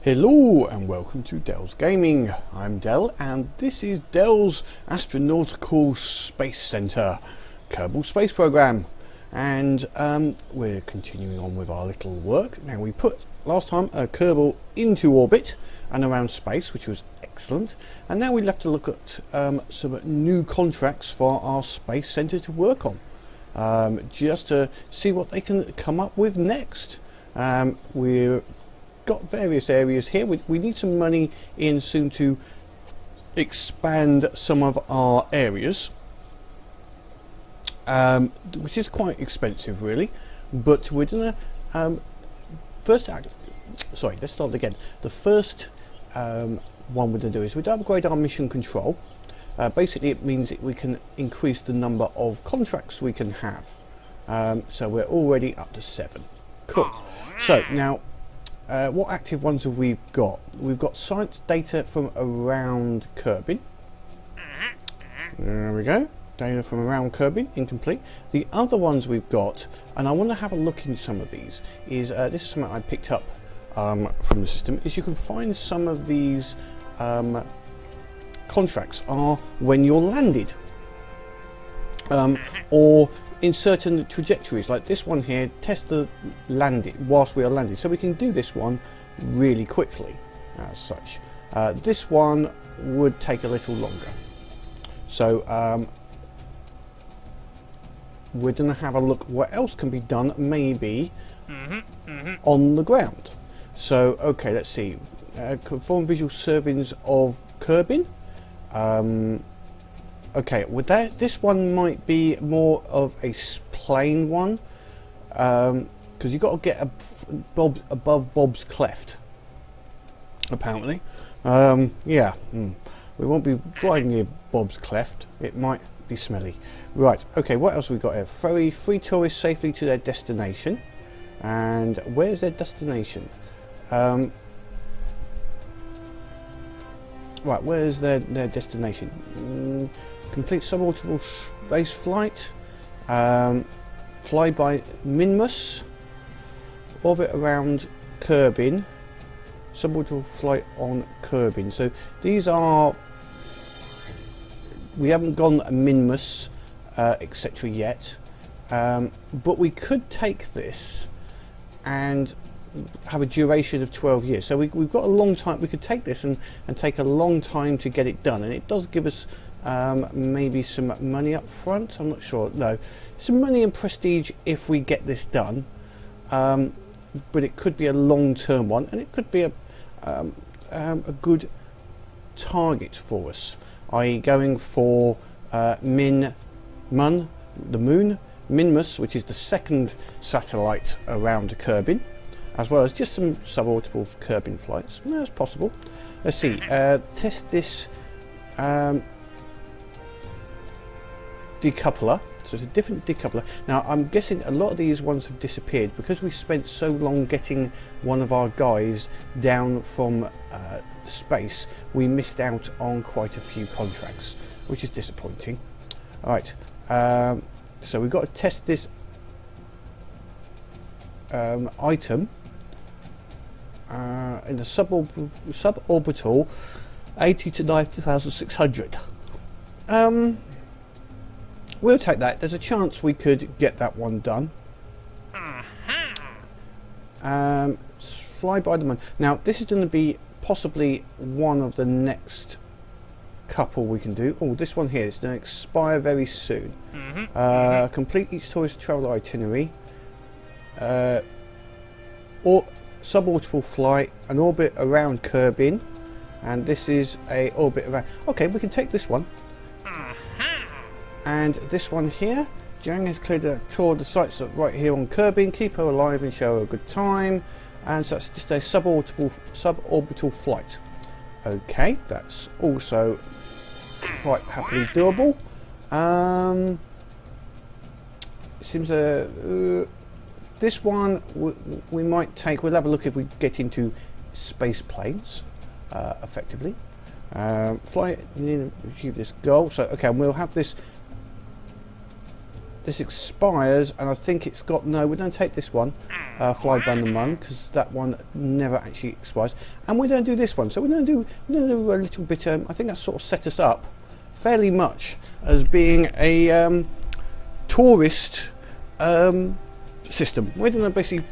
Hello and welcome to Dels Gaming. I'm Del and this is Dels Astronautical Space Centre, Kerbal Space Program, and we're continuing on with our little work. Now we put last time a Kerbal into orbit and around space, which was excellent, and now we'd have to look at some new contracts for our space centre to work on, just to see what they can come up with next. We're got various areas here. We need some money in soon to expand some of our areas, which is quite expensive really, but we're gonna let's start again. The first one we're going to do is we're going to upgrade our mission control. Basically it means that we can increase the number of contracts we can have, so we're already up to 7. Cool. So now what active ones have we got? We've got science data from around Kerbin. There we go. Data from around Kerbin, incomplete. The other ones we've got, and I want to have a look into some of these, is this is something I picked up from the system, is you can find some of these contracts are when you're landed, or in certain trajectories, like this one here, test the landing whilst we are landing. So we can do this one really quickly as such. This one would take a little longer. So we're going to have a look what else can be done, maybe on the ground. So okay, let's see. Perform visual surveys of Kerbin. Okay, with that, this one might be more of a plain one, because you've got to get above Bob's cleft, apparently. Yeah, we won't be flying near Bob's cleft. It might be smelly. Right, okay, what else have we got here? Ferry free tourists safely to their destination. And where's their destination? Right, where's their destination? Complete suborbital space flight, fly by Minmus, orbit around Kerbin, suborbital flight on Kerbin. So these are, we haven't gone Minmus, etc. yet, but we could take this and have a duration of 12 years. So we've got a long time. We could take this and take a long time to get it done, and it does give us maybe some money up front. I'm not sure. No, some money and prestige if we get this done, but it could be a long-term one, and it could be a good target for us, i.e. going for the moon, Minmus, which is the second satellite around Kerbin, as well as just some suborbital Kerbin flights. No, it's possible. Let's see. Test this decoupler. So it's a different decoupler. Now I'm guessing a lot of these ones have disappeared because we spent so long getting one of our guys down from space. We missed out on quite a few contracts, which is disappointing. All right. So we've got to test this item in the suborbital 80 to 9,600. We'll take that. There's a chance we could get that one done. Fly by the moon. Now this is going to be possibly one of the next couple we can do. Oh, this one here is going to expire very soon. Complete each tourist travel itinerary, or suborbital flight, an orbit around Kerbin, and this is a orbit around. Okay, we can take this one. And this one here, Jang has cleared a tour of the sites right here on Kerbin. Keep her alive and show her a good time. And so that's just a suborbital flight. Okay, that's also quite happily doable. Seems this one we might take. We'll have a look if we get into space planes effectively. Fly, achieve this goal. So okay, and we'll have this this expires, and I think it's got, no, we're going to take this one, Fly, Bun and Run, because that one never actually expires. And we're going to do this one, so we're going to do a little bit, I think that sort of set us up fairly much as being a tourist system. We're going to basically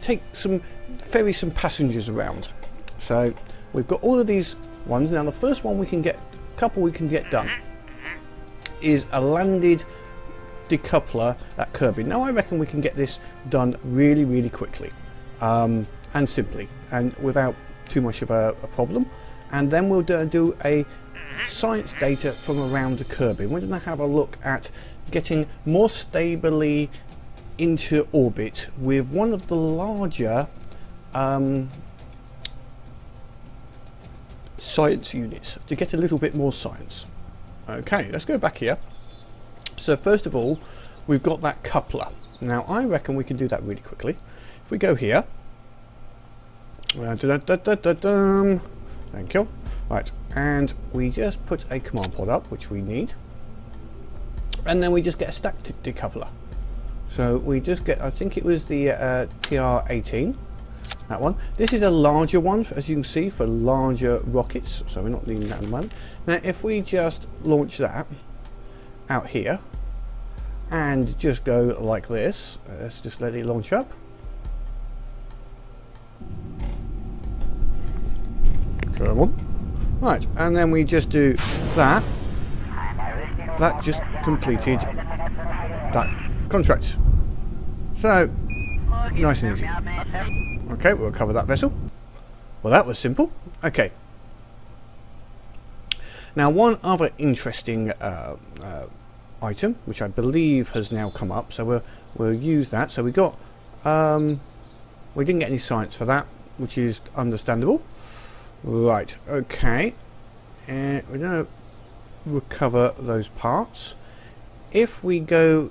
ferry some passengers around. So we've got all of these ones. Now the first one we can get, couple we can get done, is a landed decoupler at Kirby. Now I reckon we can get this done really quickly and simply and without too much of a problem. And then we'll do a science data from around the Kirby. We're going to have a look at getting more stably into orbit with one of the larger science units to get a little bit more science. Okay, let's go back here. So first of all, we've got that coupler. Now I reckon we can do that really quickly. If we go here, thank you. Right, and we just put a command pod up, which we need, and then we just get a stacked decoupler. So we just get, I think it was the TR-18, that one. This is a larger one, as you can see, for larger rockets, so we're not needing that at the moment. Now if we just launch that out here and just go like this, let's just let it launch up. Come on. Right, and then we just do that. That just completed that contract. So, nice and easy. Okay, we'll cover that vessel. Well, that was simple. Okay. Now, one other interesting item, which I believe has now come up, so we'll use that. So we got, we didn't get any science for that, which is understandable. Right, okay, and we're going to recover those parts. If we go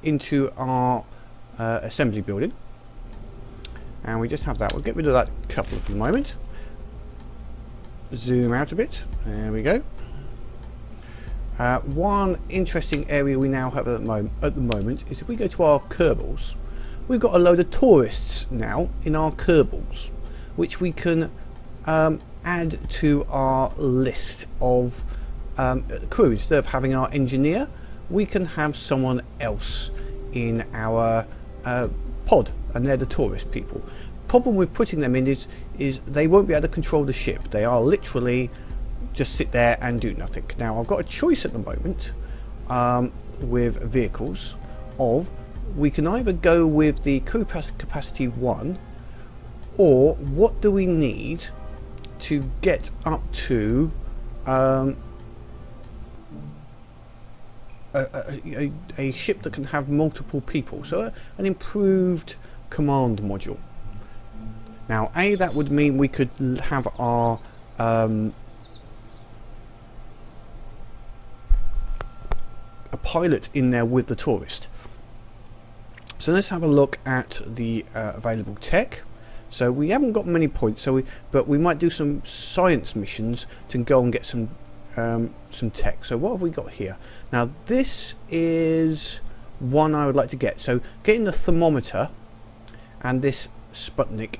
into our assembly building, and we just have that, we'll get rid of that coupler for the moment. Zoom out a bit, there we go. One interesting area we now have at the moment is if we go to our Kerbals, we've got a load of tourists now in our Kerbals, which we can add to our list of crew. Instead of having our engineer, we can have someone else in our pod, and they're the tourist people. Problem with putting them in is they won't be able to control the ship. They are literally just sit there and do nothing. Now I've got a choice at the moment with vehicles of, we can either go with the crew capacity 1, or what do we need to get up to a ship that can have multiple people, so an improved command module. Now that would mean we could have our a pilot in there with the tourist. So let's have a look at the available tech. So we haven't got many points, but we might do some science missions to go and get some tech. So what have we got here? Now this is one I would like to get. So getting the thermometer and this Sputnik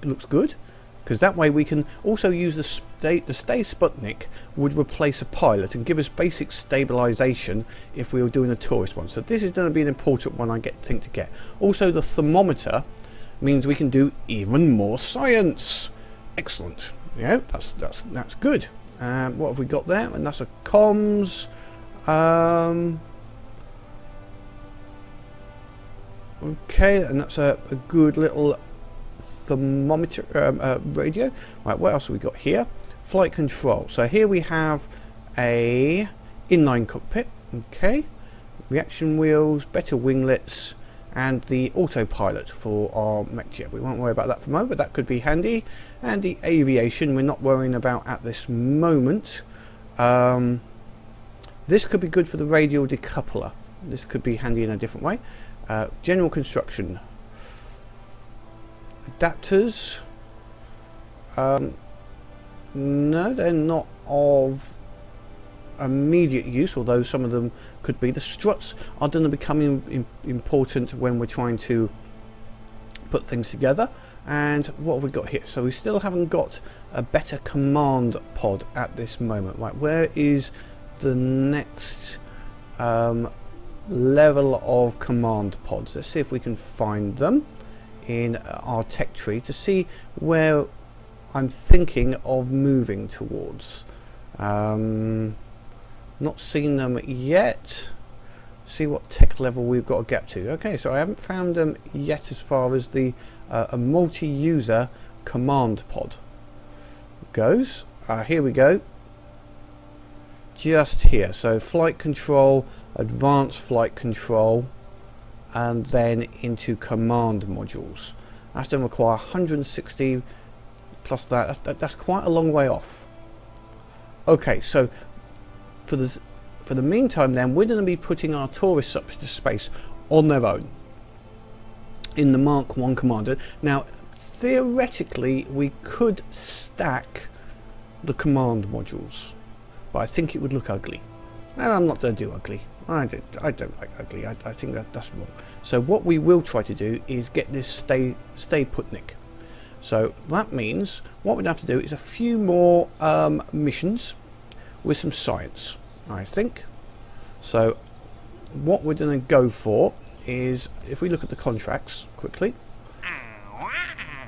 looks good, because that way we can also use the stay Sputnik would replace a pilot and give us basic stabilization if we were doing a tourist one. So this is going to be an important one I think to get. Also the thermometer means we can do even more science. Excellent. Yeah, that's good. What have we got there? And that's a comms. Okay, and that's a good little thermometer radio. Right, what else have we got here? Flight control. So here we have a inline cockpit. Okay, reaction wheels, better winglets, and the autopilot for our mech jet. We won't worry about that for a moment, but that could be handy. And the aviation we're not worrying about at this moment. This could be good for the radial decoupler. This could be handy in a different way. General construction. Adapters. No, they're not of immediate use, although some of them could be. The struts are going to become important when we're trying to put things together. And what have we got here? So we still haven't got a better command pod at this moment. Right, where is the next level of command pods? Let's see if we can find them in our tech tree to see where I'm thinking of moving towards. Not seen them yet. See what tech level we've got to get to. Okay, so I haven't found them yet as far as the a multi-user command pod goes. Here we go. Just here. So flight control, advanced flight control, and then into command modules. That's going to require 160 plus that. That's quite a long way off. Okay, so for the meantime then, we're going to be putting our tourists up into space on their own in the Mark 1 commander. Now theoretically we could stack the command modules, but I think it would look ugly, and I'm not going to do ugly. I don't like ugly. I think that's wrong. So what we will try to do is get this stay putnik. So that means what we'd have to do is a few more missions with some science, I think. So what we're going to go for is, if we look at the contracts quickly,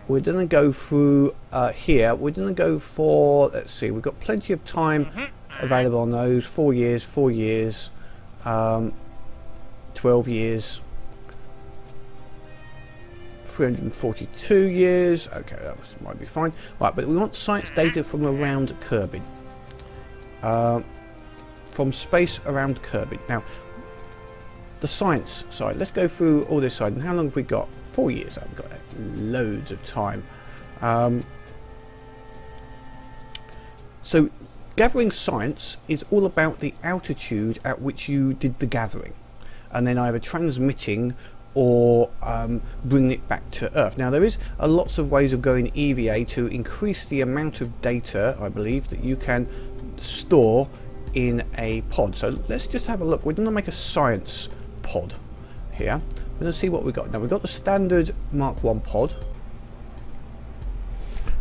we're going to go through here. We're going to go for, let's see, we've got plenty of time available on those. 4 years, 4 years, 12 years, 342 years. Okay, that might be fine. Right, but we want science data from around Kerbal. From space around Kerbal. Now, the science side, let's go through all this side. And how long have we got? 4 years. I've got loads of time. So gathering science is all about the altitude at which you did the gathering, and then either transmitting or bringing it back to Earth. Now there is lots of ways of going EVA to increase the amount of data, I believe, that you can store in a pod. So let's just have a look. We're going to make a science pod here. We're going to see what we've got. Now we've got the standard Mark 1 pod.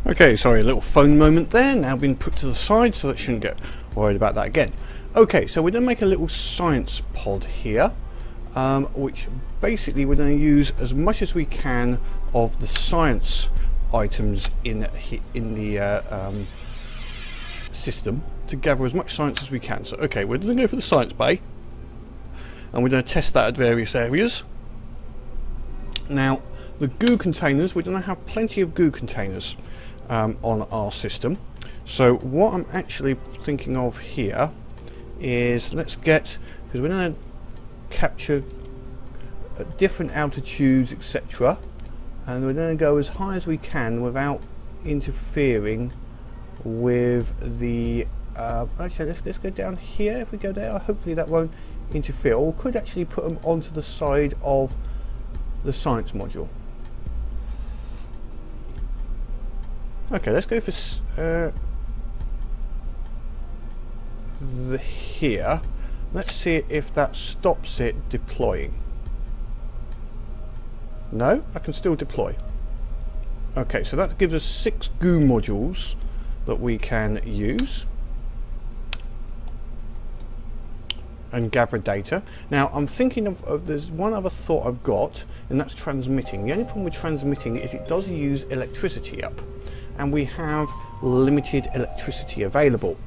Okay, sorry, a little phone moment there, now been put to the side, so that shouldn't get worried about that again. Okay, so we're going to make a little science pod here, which basically we're going to use as much as we can of the science items in the system to gather as much science as we can. So okay, we're going to go for the science bay, and we're going to test that at various areas. Now the goo containers, we're going to have plenty of goo containers on our system. So what I'm actually thinking of here is, let's get, because we're going to capture at different altitudes, etc., and we're going to go as high as we can without interfering with the actually let's go down here. If we go there, hopefully that won't interfere, or we could actually put them onto the side of the science module. Okay, let's go for here. Let's see if that stops it deploying. No, I can still deploy. Okay, so that gives us 6 goo modules that we can use and gather data. Now I'm thinking of there's one other thought I've got, and that's transmitting. The only problem with transmitting is it does use electricity up, and we have limited electricity available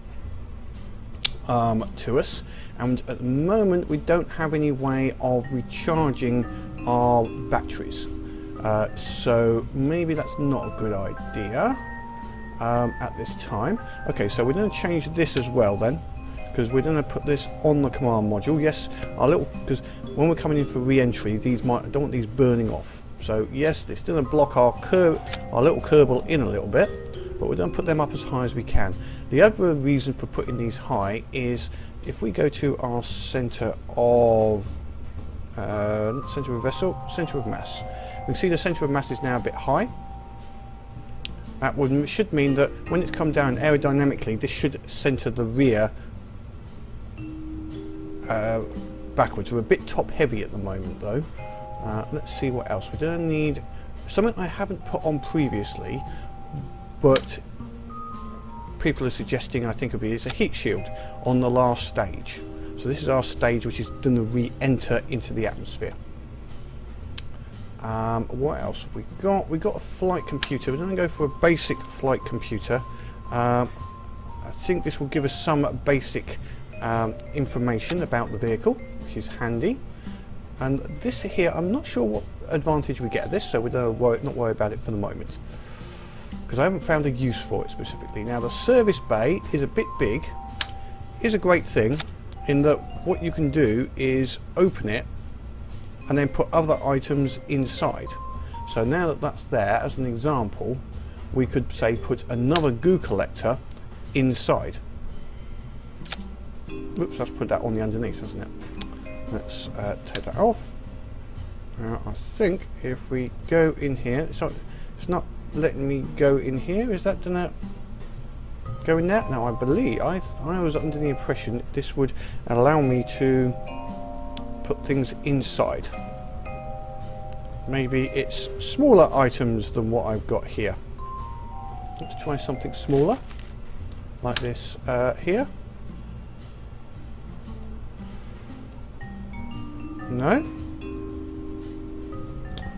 to us, and at the moment we don't have any way of recharging our batteries, so maybe that's not a good idea at this time. Okay, so we're going to change this as well then, because we're going to put this on the command module. Yes, our little, because when we're coming in for re-entry, these I don't want these burning off. So yes, it's going to block our little Kerbal in a little bit, but we're going to put them up as high as we can. The other reason for putting these high is if we go to our centre of centre of mass, we can see the centre of mass is now a bit high. That should mean that when it's come down aerodynamically, this should centre the rear backwards. We're a bit top heavy at the moment though. Let's see what else. We're going to need something I haven't put on previously, but people are suggesting I think it's a heat shield on the last stage. So this is our stage which is going to re-enter into the atmosphere. What else have we got? We've got a flight computer. We're going to go for a basic flight computer. I think this will give us some basic information about the vehicle, which is handy. And this here, I'm not sure what advantage we get at this, so we don't not worry about it for the moment, because I haven't found a use for it specifically. Now the service bay is a bit big, is a great thing in that what you can do is open it and then put other items inside. So now that that's there, as an example, we could say put another goo collector inside. Oops, let's put that on the underneath, hasn't it? Let's take that off. Now I think if we go in here, it's not letting me go in here. Is that gonna go in there? No, I believe I was under the impression this would allow me to put things inside. Maybe it's smaller items than what I've got here. Let's try something smaller, like this here. No?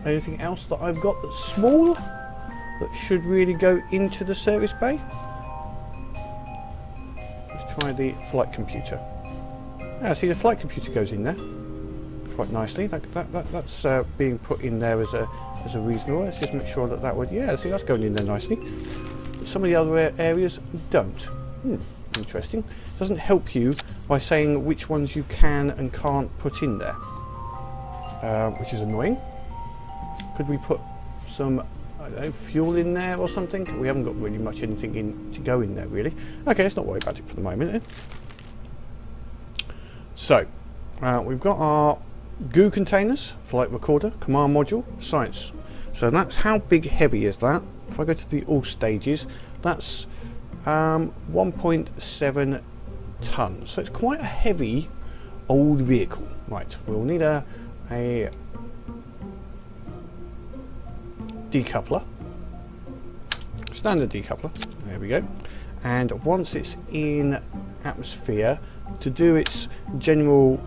Anything else that I've got that's small that should really go into the service bay? Let's try the flight computer. Ah, see, the flight computer goes in there quite nicely. That's being put in there as a reasonable. Let's just make sure that would, yeah, see, that's going in there nicely. But some of the other areas don't. Interesting. Doesn't help you by saying which ones you can and can't put in there, which is annoying. Could we put some, I don't know, fuel in there or something? We haven't got really much anything in to go in there really. Okay, let's not worry about it for the moment. So we've got our goo containers, flight recorder, command module, science. So that's how big heavy is that. If I go to the all stages, that's 1.7 tons. So it's quite a heavy old vehicle. Right, we'll need a decoupler, standard decoupler, there we go. And once it's in atmosphere, to do its general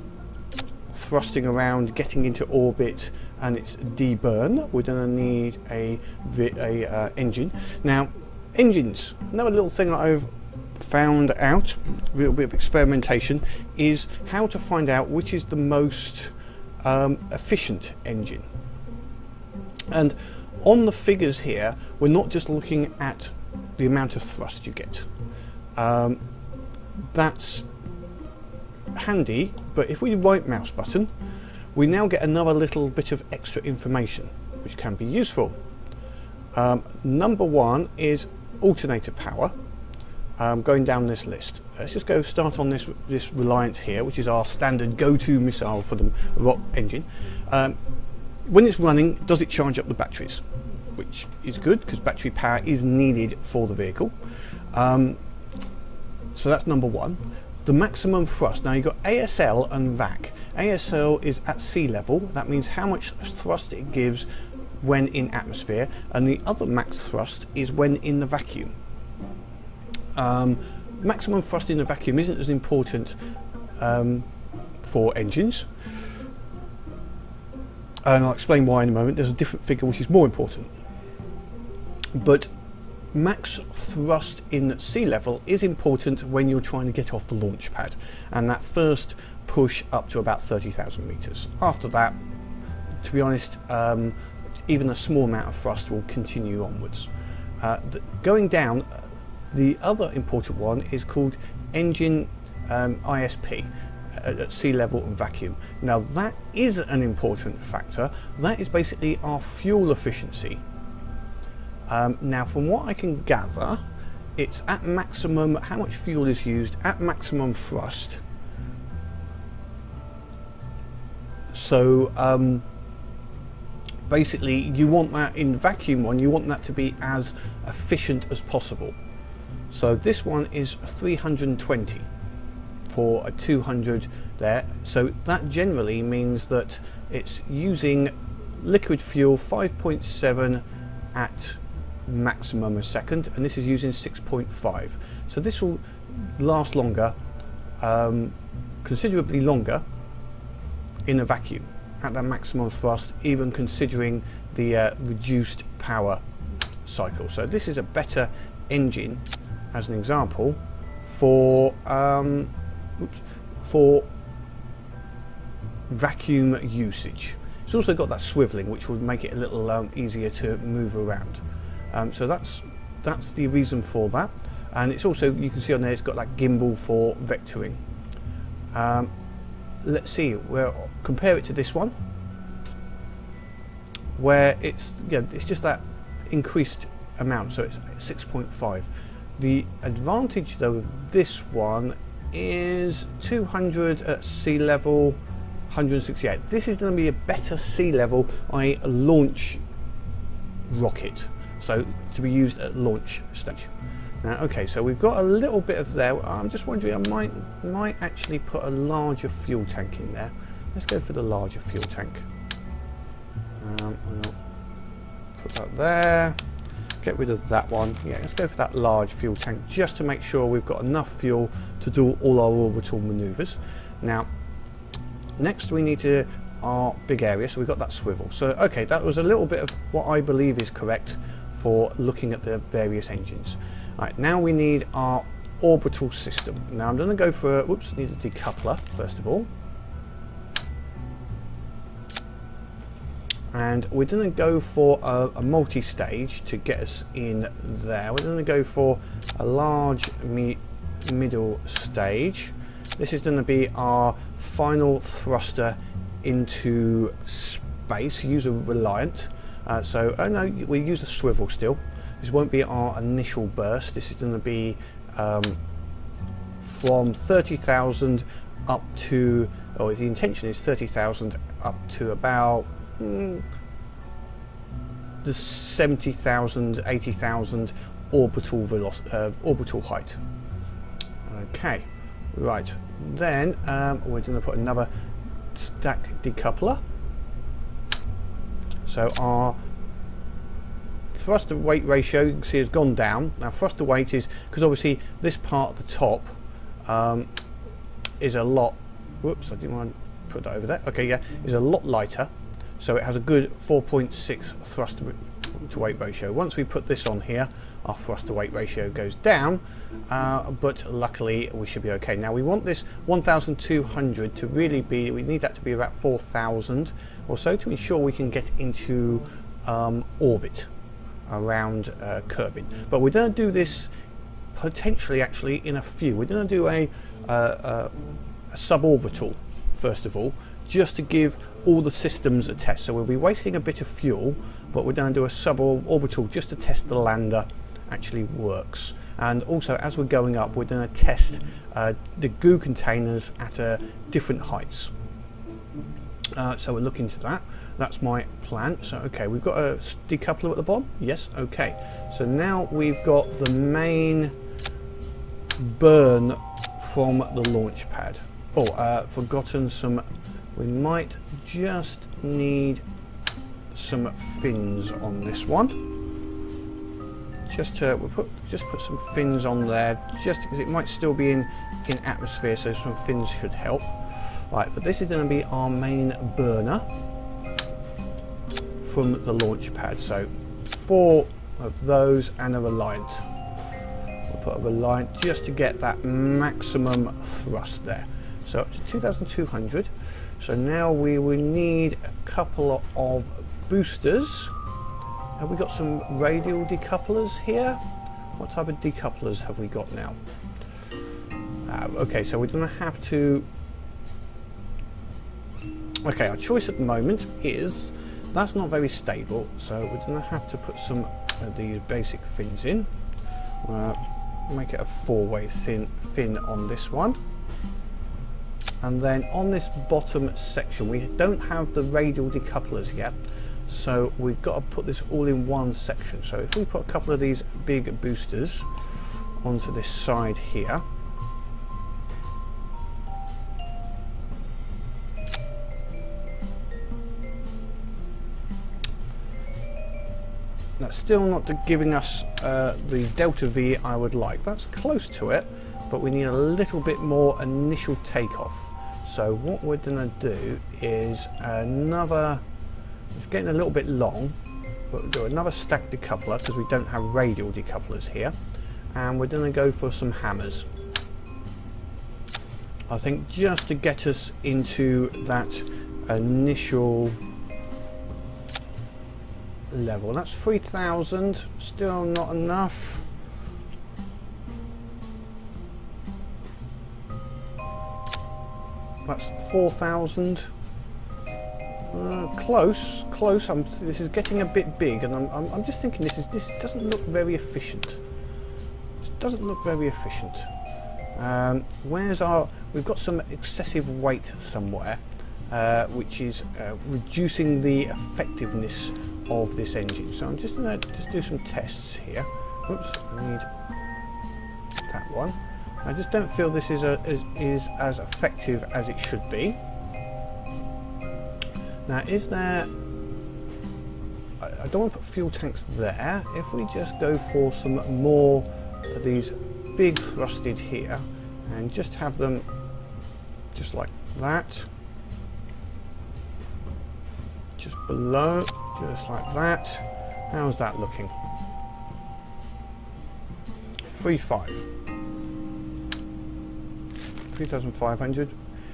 thrusting around, getting into orbit and its deburn, we're going to need a engine. Now engines, another little thing that I've found out, a little bit of experimentation, is how to find out which is the most efficient engine. And on the figures here, we're not just looking at the amount of thrust you get. That's handy, but if we right mouse button, we now get another little bit of extra information which can be useful. Number one is alternator power. Going down this list, let's just go start on this Reliant here, which is our standard go-to missile for the rock engine. When it's running, does it charge up the batteries? Which is good, because battery power is needed for the vehicle. So that's number one. The maximum thrust. Now you've got ASL and VAC. ASL is at sea level. That means how much thrust it gives when in atmosphere, and the other max thrust is when in the vacuum. Maximum thrust in the vacuum isn't as important for engines, and I'll explain why in a moment. There's a different figure which is more important, but max thrust in sea level is important when you're trying to get off the launch pad, and that first push up to about 30,000 meters. After that, to be honest, even a small amount of thrust will continue onwards. Going down, the other important one is called engine ISP, at sea level and vacuum. Now that is an important factor. That is basically our fuel efficiency. Now from what I can gather, it's at maximum, how much fuel is used at maximum thrust. So basically you want that in vacuum one, you want that to be as efficient as possible. So this one is 320 for a 200 there. So that generally means that it's using liquid fuel 5.7 at maximum a second, and this is using 6.5. So this will last longer, considerably longer in a vacuum at that maximum thrust, even considering the reduced power cycle. So this is a better engine, as an example, for vacuum usage. It's also got that swiveling, which would make it a little easier to move around. So that's the reason for that. And it's also, you can see on there, it's got that gimbal for vectoring. Let's see, we'll compare it to this one, where it's just that increased amount, so it's 6.5. The advantage though of this one is 200 at sea level, 168. This is going to be a better sea level, i.e. a launch rocket, so to be used at launch stage. Now, okay, so we've got a little bit of there. I'm just wondering, I might actually put a larger fuel tank in there. Let's go for the larger fuel tank. We'll put that there. Get rid of that one. Yeah, let's go for that large fuel tank, just to make sure we've got enough fuel to do all our orbital maneuvers. Now, next we need our big area, so we've got that swivel. So, okay, that was a little bit of what I believe is correct for looking at the various engines. Right, now we need our orbital system. Now I'm going to go for need a decoupler first of all. And we're going to go for a multi-stage to get us in there. We're going to go for a large middle stage. This is going to be our final thruster into space. Use a Reliant. So, oh no, we use a swivel still. This won't be our initial burst. This is going to be from 30,000 up to, the intention is 30,000 up to about the 70,000, 80,000 orbital height. Okay, right. Then we're going to put another stack decoupler. So our thrust to weight ratio, you can see, has gone down. Now thrust to weight is because obviously this part at the top is a lot. Whoops, I didn't want to put that over there. Okay, yeah, is a lot lighter, so it has a good 4.6 thrust to weight ratio. Once we put this on here, our thrust to weight ratio goes down, but luckily we should be okay. Now we want this 1,200 to really be. We need that to be about 4,000 or so to ensure we can get into orbit around Kerbin. But we're going to do this potentially actually in a few. We're going to do a suborbital first of all, just to give all the systems a test. So we'll be wasting a bit of fuel, but we're going to do a suborbital just to test the lander actually works. And also, as we're going up, we're going to test the goo containers at different heights. So we'll look into that. That's my plan. So okay, we've got a decoupler at the bottom. Yes, okay. So now we've got the main burn from the launch pad. Forgotten some. We might just need some fins on this one. We'll put some fins on there, just because it might still be in atmosphere, so some fins should help. Right, but this is going to be our main burner from the launch pad. So 4 of those and a Reliant. We'll put a Reliant just to get that maximum thrust there. So up to 2,200. So now we will need a couple of boosters. Have we got some radial decouplers here? What type of decouplers have we got now? Okay, so we're going to have to. Okay, our choice at the moment is that's not very stable, so we're going to have to put some of these basic fins in. Make it a 4-way fin on this one. And then on this bottom section, we don't have the radial decouplers yet, so we've got to put this all in one section. So if we put a couple of these big boosters onto this side here, That's still not giving us the delta V I would like. That's close to it, but we need a little bit more initial takeoff. So what we're going to do is another, it's getting a little bit long, but we'll do another stack decoupler because we don't have radial decouplers here, and we're going to go for some hammers. I think just to get us into that initial level. That's 3,000, still not enough. That's 4,000. Close. This is getting a bit big, and I'm just thinking this doesn't look very efficient. It doesn't look very efficient. Where's our? We've got some excessive weight somewhere, which is reducing the effectiveness of this engine. So I'm just going to do some tests here. Oops, I need that one. I just don't feel this is as effective as it should be. Now, is there? I don't want to put fuel tanks there. If we just go for some more of these big thrusted here, and just have them just like that, just below, just like that. How's that looking? 3,500.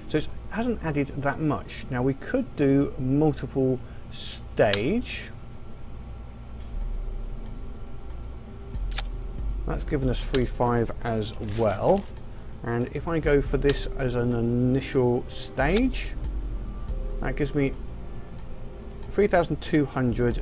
So it hasn't added that much. Now we could do multiple stage. That's given us 3.5 as well. And if I go for this as an initial stage, that gives me 3,200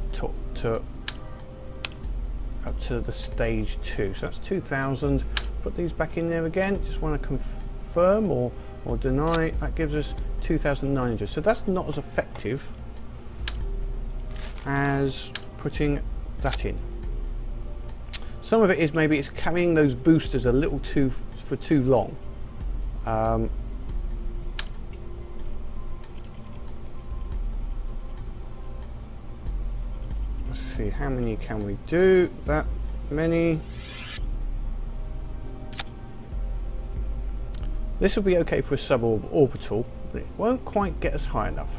up to the stage 2. So that's 2,000. Put these back in there again. Just want to confirm or deny. That gives us 2,900. So that's not as effective as putting that in. Some of it is maybe it's carrying those boosters a little too long. Let's see, how many can we do? That many. This will be okay for a suborbital, but it won't quite get us high enough.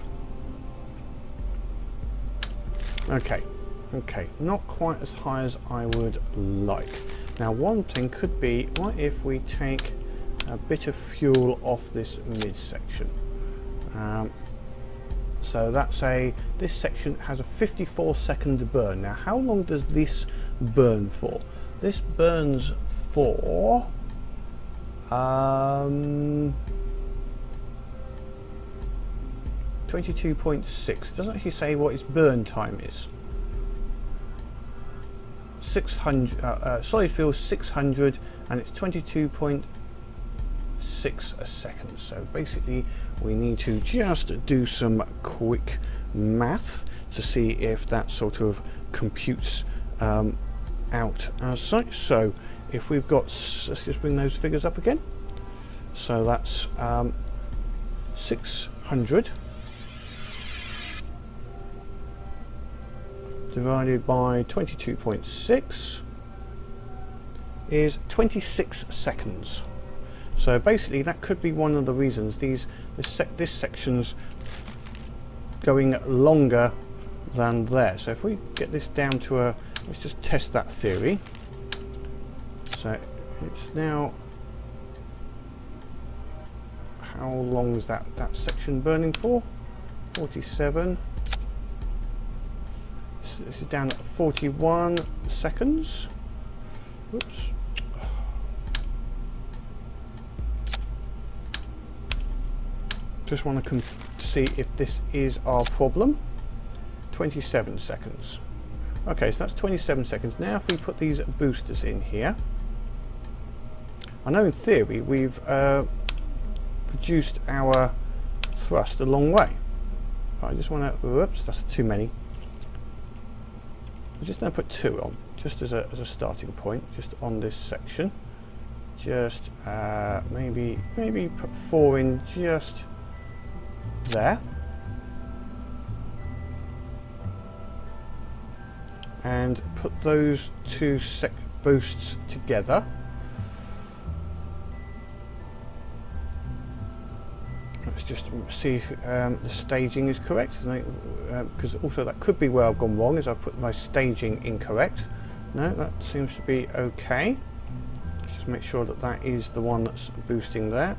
Okay, not quite as high as I would like. Now one thing could be, what if we take a bit of fuel off this midsection? So that's this section has a 54-second burn. Now how long does this burn for? This burns for 22.6. It doesn't actually say what its burn time is. 600 solid fuel 600, and it's 22.6 a second. So basically we need to just do some quick math to see if that sort of computes out as such. So if we've got, let's just bring those figures up again. So that's 600 divided by 22.6 is 26 seconds. So basically that could be one of the reasons this section's going longer than there. So if we get this down to let's just test that theory. So it's now, how long is that section burning for? 47. This is down at 41 seconds. Oops. Just want to see if this is our problem. 27 seconds. Okay, so that's 27 seconds. Now if we put these boosters in here, I know in theory we've reduced our thrust a long way. I just want to, oops, that's too many. I'm just going to put 2 on, just as a starting point, just on this section. Just maybe put 4 in just there. and put those two boosts together. Let's just see if the staging is correct, because also that could be where I've gone wrong, is I've put my staging incorrect. No, that seems to be okay. Just make sure that that is the one that's boosting there.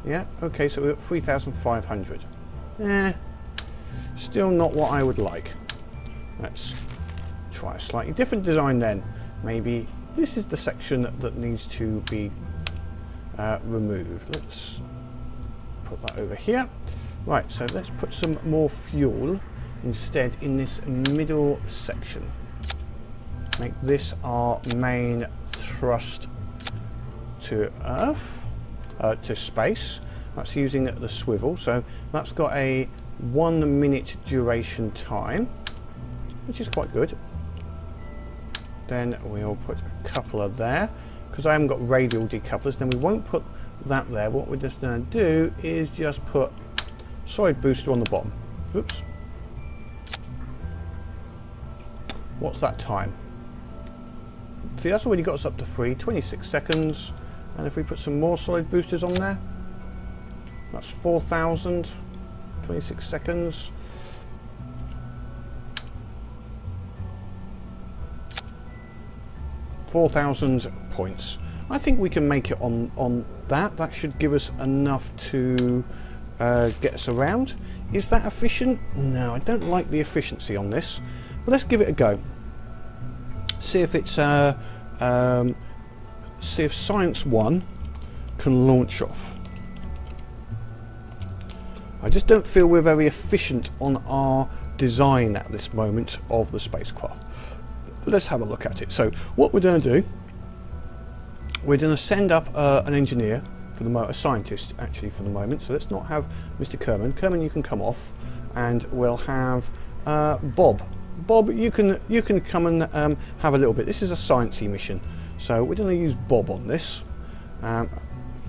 Yeah, okay, so we're at 3,500. Still not what I would like. Let's try a slightly different design then. Maybe this is the section that needs to be removed. Let's put that over here. Right, so let's put some more fuel instead in this middle section. Make this our main thrust to Earth, to space. That's using the swivel, so that's got a 1 minute duration time, which is quite good. Then we'll put a coupler there. Because I haven't got radial decouplers, then we won't put that there. What we're just going to do is just put solid booster on the bottom. Oops. What's that time? See, that's already got us up to 26 seconds. And if we put some more solid boosters on there, that's 4,000, 26 seconds. $4,000 points. I think we can make it on that. That should give us enough to get us around. Is that efficient? No, I don't like the efficiency on this. But let's give it a go. See if it's see if Science 1 can launch off. I just don't feel we're very efficient on our design at this moment of the spacecraft. Let's have a look at it. So what we're going to do, we're going to send up an engineer for the moment, a scientist actually for the moment. So let's not have Mr. Kerman. Kerman, you can come off, and we'll have Bob. Bob, you can come and have a little bit. This is a sciencey mission, so we're going to use Bob on this.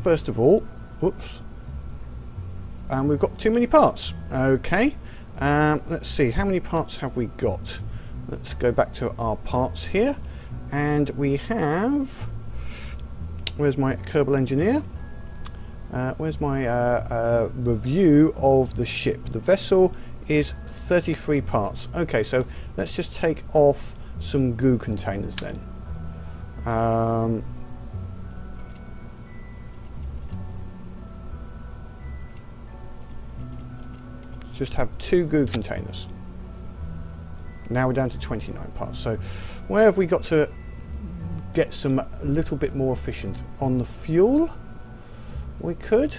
First of all, whoops, and we've got too many parts. Okay, let's see, how many parts have we got? Let's go back to our parts here, and we have, where's my Kerbal engineer? Where's my review of the ship? The vessel is 33 parts. Okay, so let's just take off some goo containers then. Just have 2 goo containers. Now we're down to 29 parts. So where have we got to get some a little bit more efficient? On the fuel we could.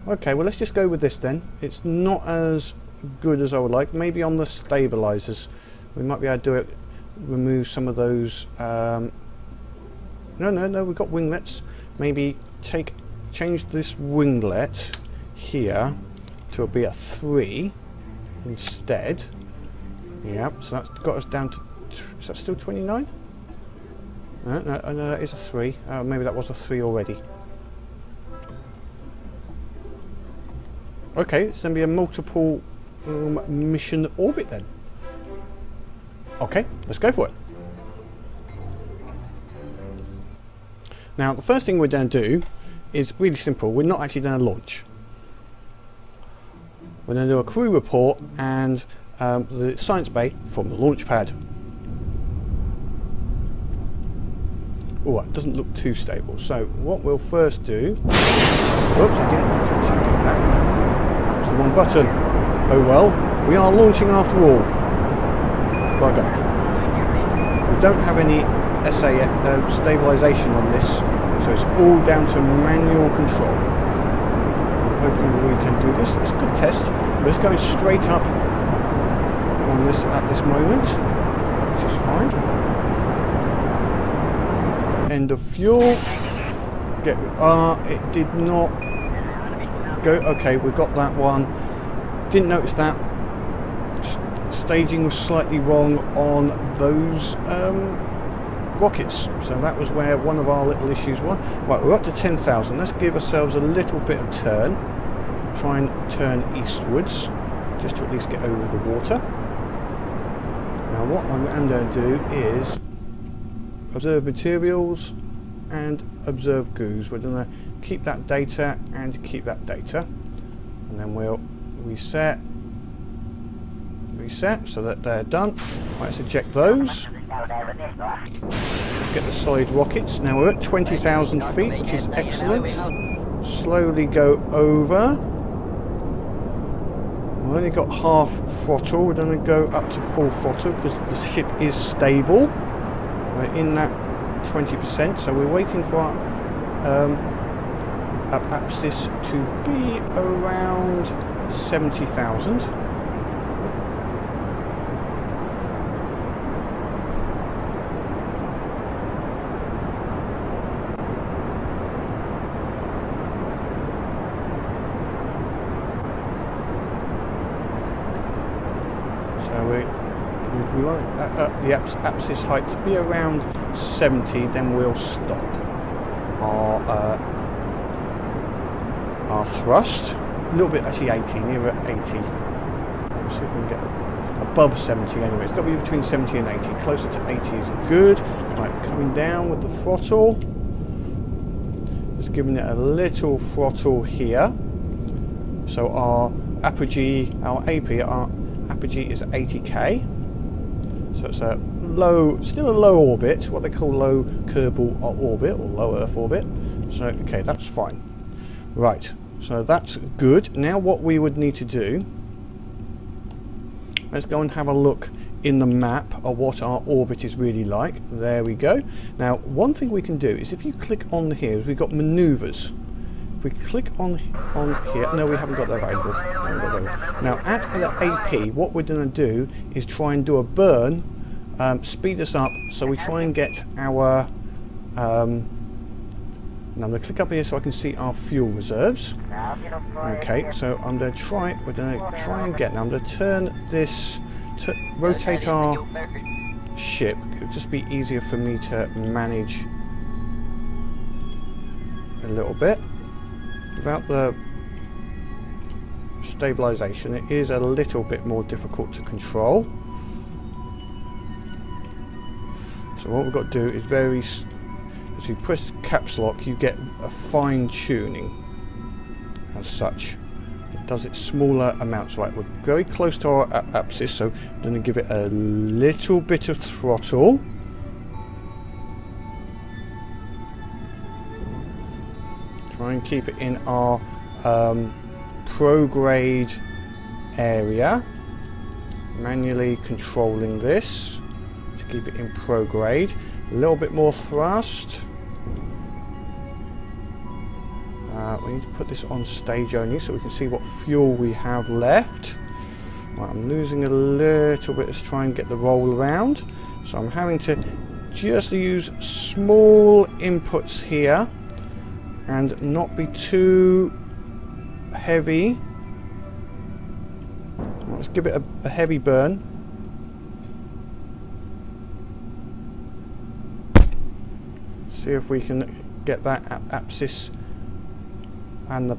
Okay, well let's just go with this then. It's not as good as I would like. Maybe on the stabilizers we might be able to do it, remove some of those. No, we've got winglets. Maybe change this winglet here to be a 3 instead. Yeah, so that's got us down to, is that still 29? No, that is a 3. Maybe that was a 3 already. Okay, it's going to be a multiple mission orbit then. Okay, let's go for it. Now, the first thing we're going to do is really simple. We're not actually going to launch. We're going to do a crew report and the science bay from the launch pad. Oh, it doesn't look too stable. So what we'll first do... Whoops, I didn't actually do that. That was the wrong button. Oh well, we are launching after all. Bugger. We don't have any SA stabilisation on this, so it's all down to manual control. I'm hoping we can do this. It's a good test. We're just going straight up on this at this moment, which is fine. End of fuel. It did not go. Okay, we got that one. Didn't notice that. Staging was slightly wrong on those rockets, so that was where one of our little issues was. Right, we're up to 10,000. Let's give ourselves a little bit of turn. Try and turn eastwards, just to at least get over the water. Now what I'm going to do is observe materials and observe goos. We're going to keep that data and keep that data, and then we'll reset so that they're done. Right, let's eject those. Let's get the solid rockets. Now we're at 20,000 feet, which is excellent. Slowly go over. We've only got half throttle. We're going to go up to full throttle because the ship is stable. We're in that 20%, so we're waiting for our apsis to be around 70,000. So we want the apsis height to be around 70, then we'll stop our thrust. A little bit, actually 80, nearer 80. We'll see if we can get above 70 anyway. It's got to be between 70 and 80. Closer to 80 is good. Right, coming down with the throttle. Just giving it a little throttle here. So our apogee, our apogee is 80k. So it's a low, still a low orbit, what they call low Kerbal orbit or low Earth orbit. So okay, that's fine. Right, so that's good. Now what we would need to do, let's go and have a look in the map of what our orbit is really like. There we go. Now one thing we can do is if you click on here, we've got maneuvers. If we click on here, no, we haven't got that available. Now at the AP, what we're going to do is try and do a burn, speed us up, so we try and get our. Now I'm going to click up here so I can see our fuel reserves. Okay, so I'm going to try. We're going to try and get. Now I'm going to turn this, rotate our ship. It'll just be easier for me to manage a little bit. Without the stabilization, it is a little bit more difficult to control. So what we've got to do is as you press caps lock, you get a fine tuning as such. It does it smaller amounts. Right, we're very close to our apsis, so I'm going to give it a little bit of throttle. Try and keep it in our prograde area. Manually controlling this to keep it in prograde. A little bit more thrust. We need to put this on stage only so we can see what fuel we have left. Right, I'm losing a little bit to try and get the roll around. So I'm having to just use small inputs here and not be too heavy. Let's give it a heavy burn. See if we can get that apsis and the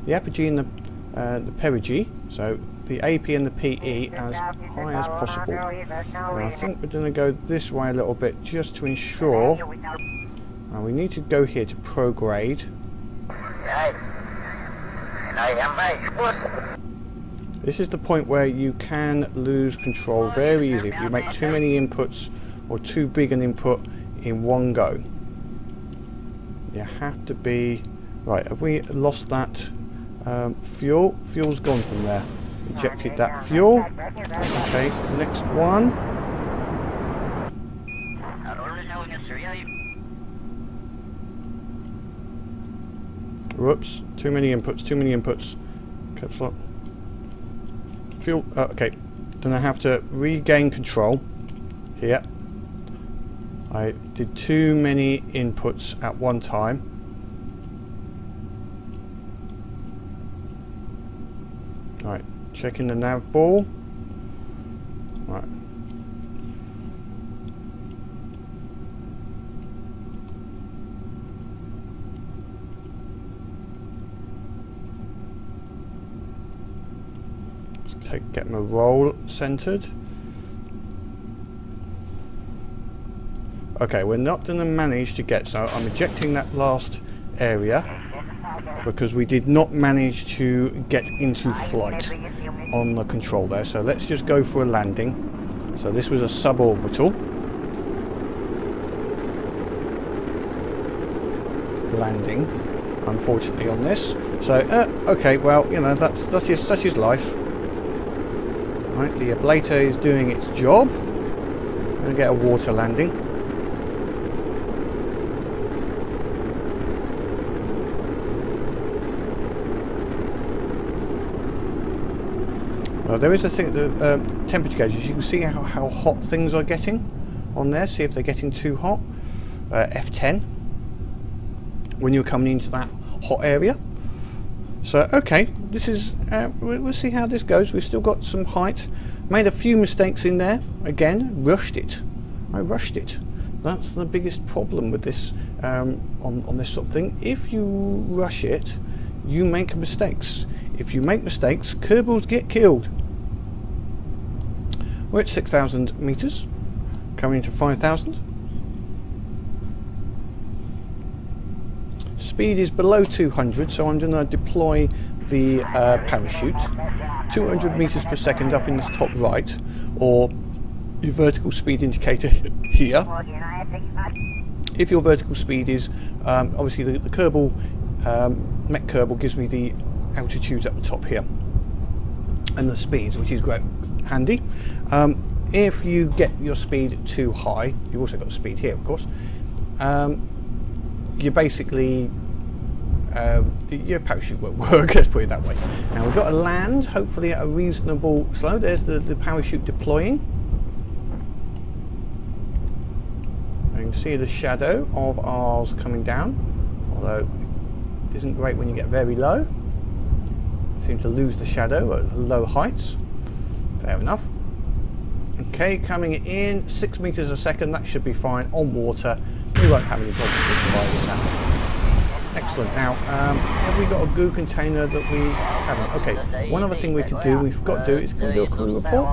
the apogee and the perigee, so the AP and the PE as high as possible. Now I think we're going to go this way a little bit just to ensure. We need to go here to prograde. This is the point where you can lose control very easily if you make too many inputs or too big an input in one go. You have to be right. Have we lost that fuel? Fuel's gone from there. Ejected that fuel. Okay, next one. Whoops, too many inputs. Caps lock. Fuel, okay. Then I have to regain control here. I did too many inputs at one time. Right, checking the nav ball. Right. Let's get my roll centered. Okay, we're not going to manage to get, so I'm ejecting that last area because we did not manage to get into flight on the control there. So let's just go for a landing. So this was a suborbital landing, unfortunately, on this. So okay, well, you know, that's such is life. Right, the ablator is doing its job. I'm going to get a water landing. Well, there is a thing, the temperature gauges. You can see how hot things are getting on there. See if they're getting too hot. F10 when you're coming into that hot area. So okay, this is we'll see how this goes. We've still got some height. Made a few mistakes in there. Again, rushed it. I rushed it. That's the biggest problem with this on this sort of thing. If you rush it, you make mistakes. If you make mistakes, Kerbals get killed. We're at 6,000 meters, coming to 5,000. Speed is below 200, so I'm going to deploy the parachute. 200 meters per second up in this top right, or your vertical speed indicator here. If your vertical speed is, obviously the Kerbal, Mech Kerbal gives me the altitudes at the top here and the speeds, which is great, handy. If you get your speed too high, you've also got the speed here, of course. You basically your parachute won't work. Let's put it that way. Now we've got to land, hopefully at a reasonable slow. There's the parachute deploying. You can see the shadow of ours coming down, although it isn't great when you get very low. Seem to lose the shadow at low heights. Fair enough. Okay, coming in 6 meters a second, that should be fine on water. We won't have any problems with surviving that. Excellent. Now, have we got a goo container that we haven't? Okay, one other thing we've got to do is can we do a crew report?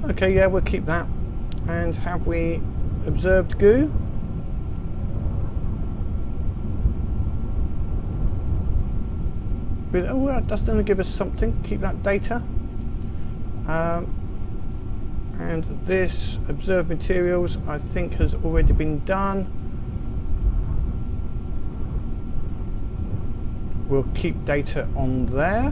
Okay, yeah, we'll keep that. And have we observed goo? Oh, well, that's going to give us something. Keep that data. And this observed materials, I think, has already been done. We'll keep data on there.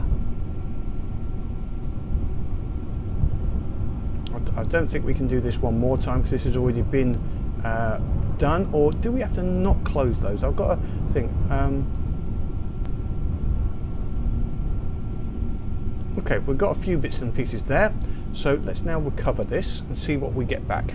I don't think we can do this one more time because this has already been done. Or do we have to not close those? I've got to think. Okay, we've got a few bits and pieces there, so let's now recover this and see what we get back.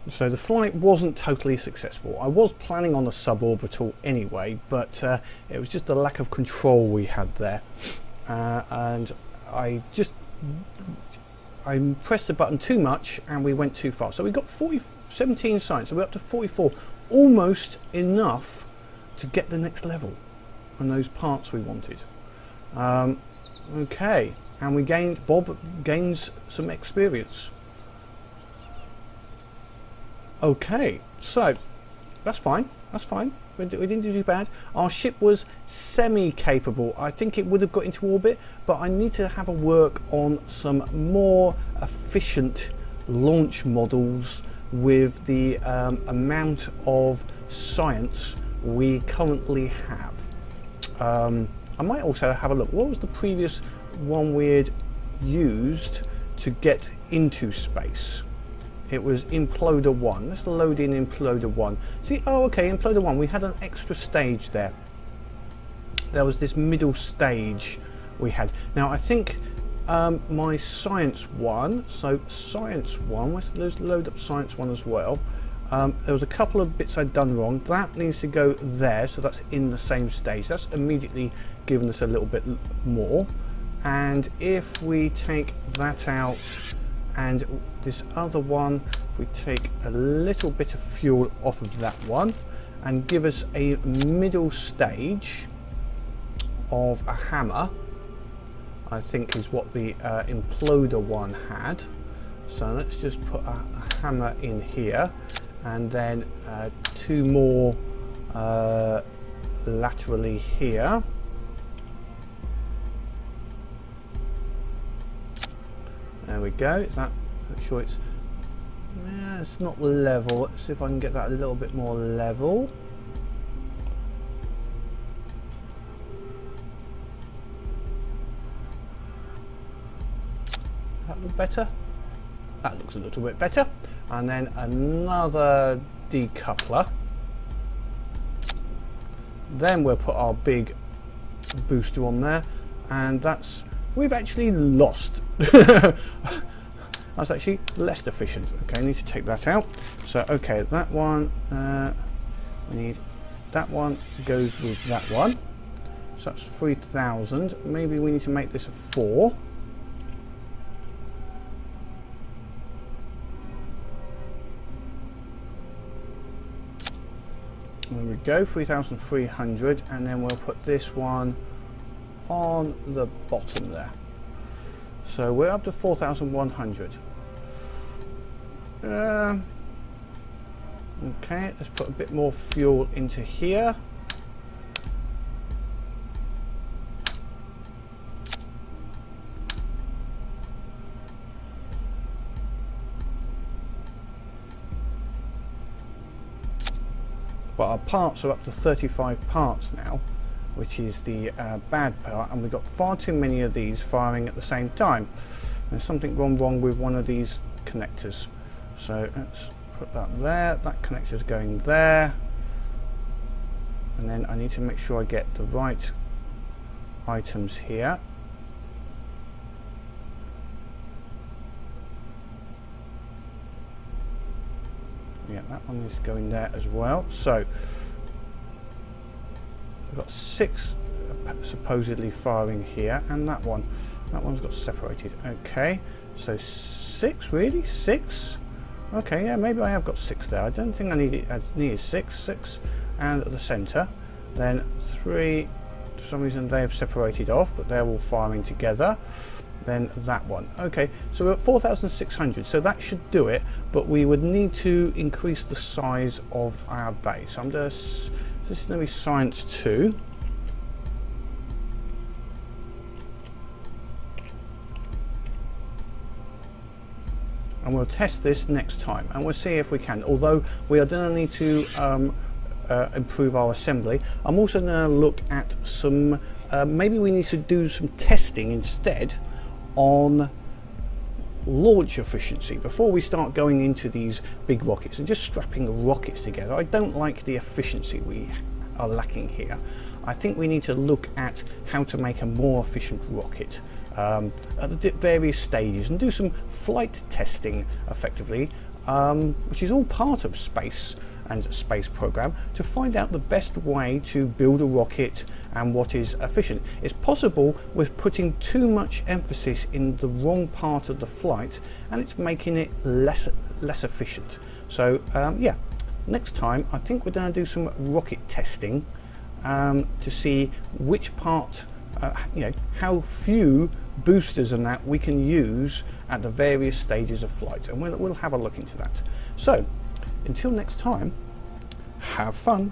So the flight wasn't totally successful. I was planning on a suborbital anyway, but it was just the lack of control we had there, and I pressed the button too much and we went too far. So we got 17 science, so we're up to 44. Almost enough to get the next level and those parts we wanted. Okay, and Bob gains some experience. Okay, so that's fine. We didn't do too bad. Our ship was semi-capable. I think it would have got into orbit, but I need to have a work on some more efficient launch models with the amount of science we currently have. I might also have a look. What was the previous one we had used to get into space? It was Imploder 1. Let's load in Imploder 1. See, oh okay, Imploder 1, we had an extra stage there. There was this middle stage we had. Now I think my science one, so science one, let's load up science one as well. There was a couple of bits I'd done wrong. That needs to go there, so that's in the same stage. That's immediately given us a little bit more. And if we take that out and this other one, if we take a little bit of fuel off of that one and give us a middle stage of a hammer, I think is what the imploder one had. So let's just put a hammer in here, and then 2 more laterally here. There we go. Is that, make sure it's, yeah, it's not level. Let's see if I can get that a little bit more level. That look better? That looks a little bit better. And then another decoupler. Then we'll put our big booster on there, and that's, we've actually lost. That's actually less efficient. Okay, I need to take that out. So okay, that one, we need, that one goes with that one. So that's 3,000. Maybe we need to make this a 4. There we go, 3,300, and then we'll put this one on the bottom there. So we're up to 4,100. Okay, let's put a bit more fuel into here. But our parts are up to 35 parts now, which is the bad part, and we've got far too many of these firing at the same time. There's something gone wrong with one of these connectors. So let's put that there, that connector's going there, and then I need to make sure I get the right items here. Yeah, that one is going there as well. So we've got 6 supposedly firing here, and that one's got separated. Okay, so 6, really? 6? Okay, yeah, maybe I have got 6 there. I don't think I need 6, and at the centre. Then 3, for some reason they have separated off, but they're all firing together. Then that one. Okay, so we're at 4,600, so that should do it, but we would need to increase the size of our base. So I'm just, this is going to be Science 2. And we'll test this next time, and we'll see if we can, although we are going to need to improve our assembly. I'm also going to look at some, maybe we need to do some testing instead on launch efficiency before we start going into these big rockets and just strapping rockets together. I don't like the efficiency we are lacking here. I think we need to look at how to make a more efficient rocket at the various stages and do some flight testing effectively, which is all part of space and space program, to find out the best way to build a rocket and what is efficient. It's possible with putting too much emphasis in the wrong part of the flight, and it's making it less efficient. So yeah, next time I think we're going to do some rocket testing to see which part, you know, how few boosters and that we can use at the various stages of flight, and we'll have a look into that. So until next time, have fun.